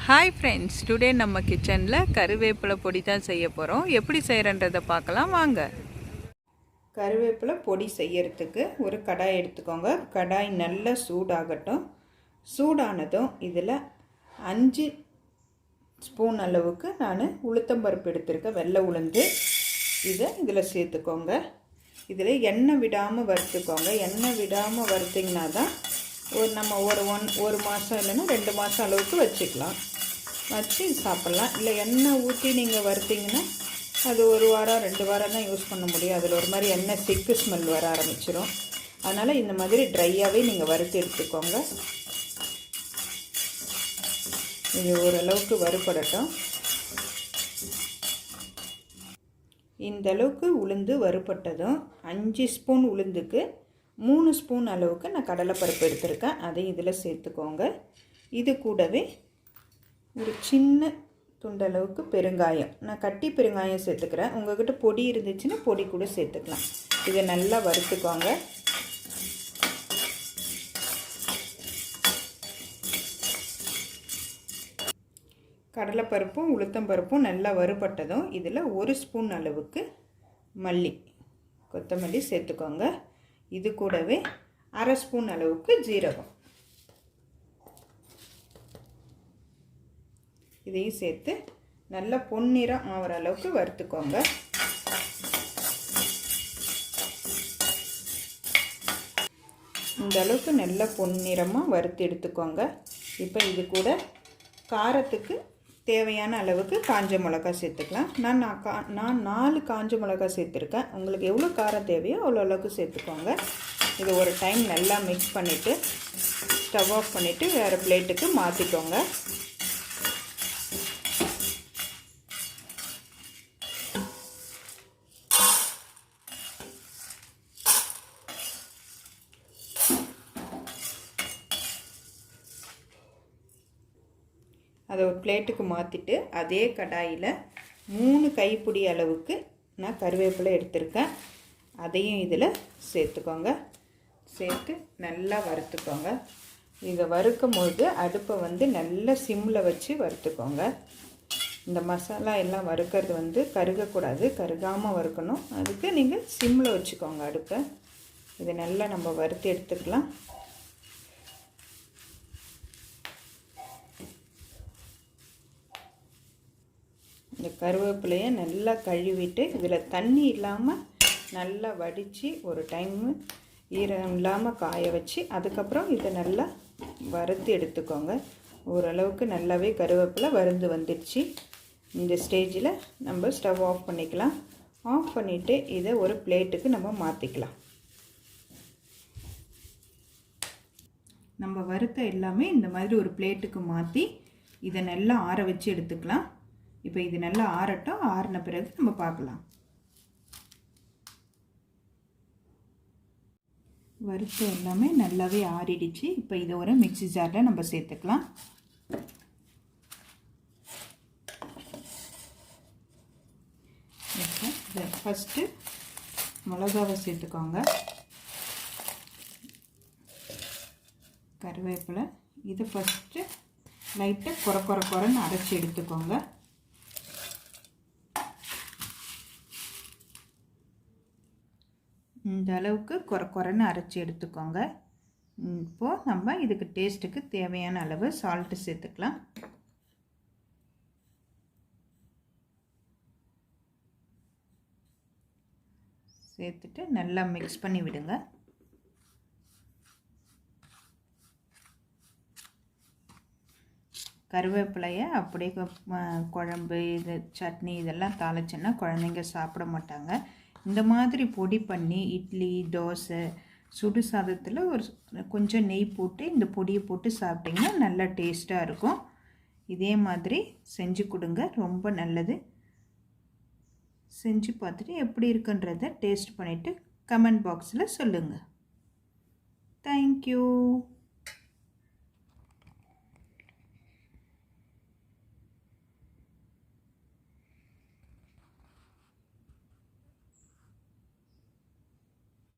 Hi friends, today நம்ம கிச்சனில் கருவேப்பிலை பொடி தான் செய்ய போகிறோம். எப்படி செய்கிறன்றதை பார்க்கலாம் வாங்க. கருவேப்பிலை பொடி செய்யறதுக்கு ஒரு கடாய் எடுத்துக்கோங்க. கடாய் நல்லா சூடாகட்டும். சூடானதும் இதில் 5 ஸ்பூன் அளவுக்கு நான் உளுத்தம்பருப்பு எடுத்துருக்கேன், வெள்ளை உளுந்து. இதில் சேர்த்துக்கோங்க. இதில் எண்ணெய் விடாமல் வறுத்துக்கோங்க. எண்ணெய் விடாமல் வறுத்திங்கன்னா தான் நம்ம ஒரு மாதம் இல்லைன்னா 2 மாதம் அளவுக்கு வச்சுக்கலாம், வச்சு சாப்பிட்லாம். இல்லை எண்ணெய் ஊற்றி நீங்கள் வறுத்திங்கன்னா அது 1 வாரம் 2 வாரம் தான் யூஸ் பண்ண முடியும். அதில் ஒரு மாதிரி எண்ணெய் திக்கு ஸ்மெல் வர ஆரம்பிச்சிடும். அதனால் இந்த மாதிரி ட்ரையாகவே நீங்கள் வறுத்து எடுத்துக்கோங்க. இது ஓரளவுக்கு வறுபடட்டும். இந்த அளவுக்கு உளுந்து வறுபட்டதும் 5 ஸ்பூன் உளுந்துக்கு 3 ஸ்பூன் அளவுக்கு நான் கடலைப்பருப்பு எடுத்திருக்கேன். அதை இதில் சேர்த்துக்கோங்க. இது கூடவே ஒரு சின்ன துண்டளவுக்கு பெருங்காயம், நான் கட்டி பெருங்காயம் சேர்த்துக்கிறேன். உங்கள்கிட்ட பொடி இருந்துச்சுன்னா பொடி கூட சேர்த்துக்கலாம். இதை நல்லா வறுத்துக்கோங்க. கடலைப்பருப்பும் உளுத்தம்பருப்பும் நல்லா வறுபட்டதும் இதில் 1 ஸ்பூன் அளவுக்கு கொத்தமல்லி சேர்த்துக்கோங்க. இது கூடவே 1/2 ஸ்பூன் அளவுக்கு ஜீரகம், இதையும் சேர்த்து நல்லா பொன்னிறம் ஆகிற அளவுக்கு வறுத்துக்கோங்க. இந்த அளவுக்கு நல்லா பொன்னிறமாக வறுத்து எடுத்துக்கோங்க. இப்போ இது கூட காரத்துக்கு தேவையான அளவுக்கு காஞ்ச மிளகா சேர்த்துக்கலாம். நான் 4 காஞ்ச மிளகா சேர்த்துருக்கேன். உங்களுக்கு எவ்வளோ காரம் தேவையோ அவ்வளோ அளவுக்கு சேர்த்துக்கோங்க. இது ஒரு டைம் நல்லா மிக்ஸ் பண்ணிவிட்டு ஸ்டவ் ஆஃப் பண்ணிவிட்டு வேறு பிளேட்டுக்கு மாற்றிக்கோங்க. அதை ஒரு பிளேட்டுக்கு மாற்றிட்டு அதே கடாயில் 3 கைப்பிடி அளவுக்கு நான் கருவேப்பிலை எடுத்திருக்கேன். அதையும் இதில் சேர்த்துக்கோங்க. சேர்த்து நல்லா வறுத்துக்கோங்க. இதை வறுக்கும் பொழுது அடுப்பை நல்லா சிம்மில் வச்சு வறுத்துக்கோங்க. இந்த மசாலா எல்லாம் வறுக்கிறது கருகக்கூடாது, கருகாமல் வறுக்கணும். அதுக்கு நீங்கள் சிம்மில் வச்சுக்கோங்க அடுப்பை. இதை நல்லா நம்ம வறுத்து எடுத்துக்கலாம். இந்த கருவேப்பிலையை நல்லா கழுவிட்டு இதில் தண்ணி இல்லாமல் நல்லா வடித்து ஒரு டைமு ஈரம் இல்லாமல் காய வச்சு அதுக்கப்புறம் இதை நல்லா வறுத்து எடுத்துக்கோங்க. ஓரளவுக்கு நல்லாவே கருவேப்பிலை வறுந்து வந்துடுச்சு. இந்த ஸ்டேஜில் நம்ம ஸ்டவ் ஆஃப் பண்ணிக்கலாம். ஆஃப் பண்ணிவிட்டு இதை ஒரு பிளேட்டுக்கு நம்ம மாற்றிக்கலாம். நம்ம வறுத்த எல்லாமே இந்த மாதிரி ஒரு பிளேட்டுக்கு மாற்றி இதை நல்லா ஆற வச்சு எடுத்துக்கலாம். இப்போ இது நல்லா ஆறட்டும். ஆறின பிறகு நம்ம பார்க்கலாம். வறுத்த எல்லாமே நல்லாவே ஆறிடுச்சு. இப்போ இதை ஒரு மிக்ஸி ஜாரில் நம்ம சேர்த்துக்கலாம். இதை ஃபஸ்ட்டு மிளகாவை சேர்த்துக்கோங்க. கருவேப்பிலை இதை ஃபஸ்ட்டு லைட்டாக குறைன்னு அரைச்சி எடுத்துக்கோங்க. இந்த அளவுக்கு குறைன்னு அரைச்சி எடுத்துக்கோங்க. இப்போது நம்ம இதுக்கு டேஸ்ட்டுக்கு தேவையான அளவு சால்ட்டு சேர்த்துக்கலாம். சேர்த்துட்டு நல்லா மிக்ஸ் பண்ணி விடுங்க. கருவேப்பிலையை அப்படியே குழம்பு இது சட்னி இதெல்லாம் தாளிச்சோன்னா குழந்தைங்க சாப்பிட மாட்டாங்க. இந்த மாதிரி பொடி பண்ணி இட்லி தோசை சுடு சாதத்தில் கொஞ்சம் நெய் போட்டு இந்த பொடியை போட்டு சாப்பிட்டிங்கன்னா நல்லா டேஸ்ட்டாக இருக்கும். இதே மாதிரி செஞ்சு கொடுங்க, ரொம்ப நல்லது. செஞ்சு பார்த்துட்டு எப்படி இருக்குன்றதை டேஸ்ட் பண்ணிவிட்டு கமெண்ட் பாக்ஸில் சொல்லுங்கள். தேங்க்யூ.